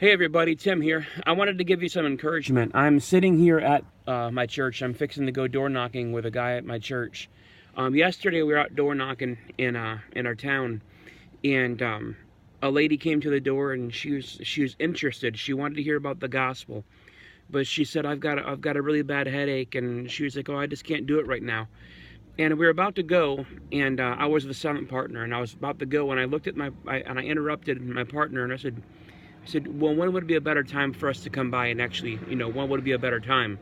Hey everybody, Tim here. I wanted to give you some encouragement. I'm sitting here at my church. I'm fixing to go door knocking with a guy at my church. Yesterday we were out door knocking in our town, and a lady came to the door and she was interested. She wanted to hear about the gospel, but she said I've got a really bad headache, and she was like, oh, I just can't do it right now. And we were about to go, and I was the silent partner, and I was about to go, and I looked at and I interrupted my partner, and I said, well, when would be a better time for us to come by and actually, when would be a better time?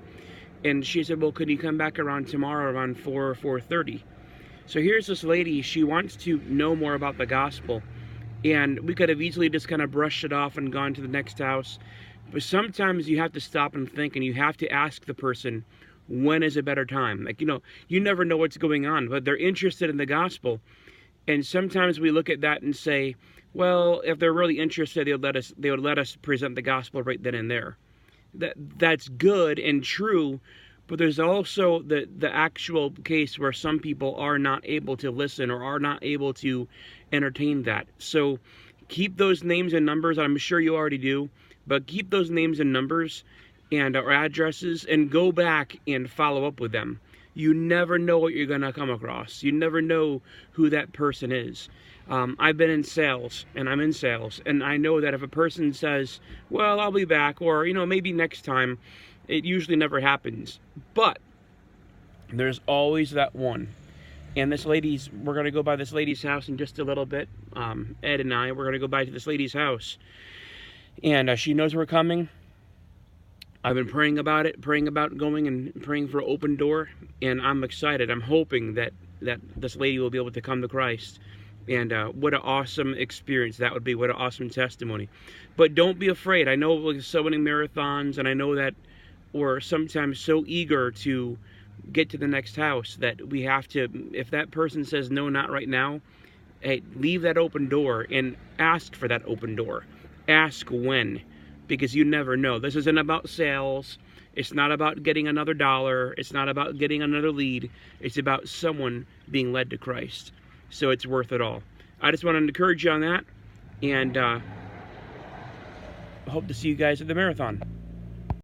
And she said, well, could you come back around tomorrow around 4 or 4:30? So here's this lady, she wants to know more about the gospel. And we could have easily just kind of brushed it off and gone to the next house. But sometimes you have to stop and think, and you have to ask the person, when is a better time? Like, you never know what's going on, but they're interested in the gospel. And sometimes we look at that and say, well, if they're really interested, they would let us present the gospel right then and there. That's good and true, but there's also the actual case where some people are not able to listen or are not able to entertain that. So keep those names and numbers. I'm sure you already do, but keep those names and numbers and or addresses and go back and follow up with them. You never know what you're going to come across. You never know who that person is. I've been in sales, and I'm in sales, and I know that if a person says, well, I'll be back, or, maybe next time, it usually never happens. But there's always that one. And we're going to go by this lady's house in just a little bit. Ed and we're going to go by to this lady's house. And she knows we're coming. I've been praying about it, praying about going and praying for an open door, and I'm excited. I'm hoping that this lady will be able to come to Christ. And what an awesome experience that would be. What an awesome testimony. But don't be afraid. I know with so many marathons, and I know that we're sometimes so eager to get to the next house that we have to, if that person says no, not right now, hey, leave that open door and ask for that open door. Ask when. Because you never know. This isn't about sales. It's not about getting another dollar. It's not about getting another lead. It's about someone being led to Christ. So it's worth it all. I just want to encourage you on that. And hope to see you guys at the marathon.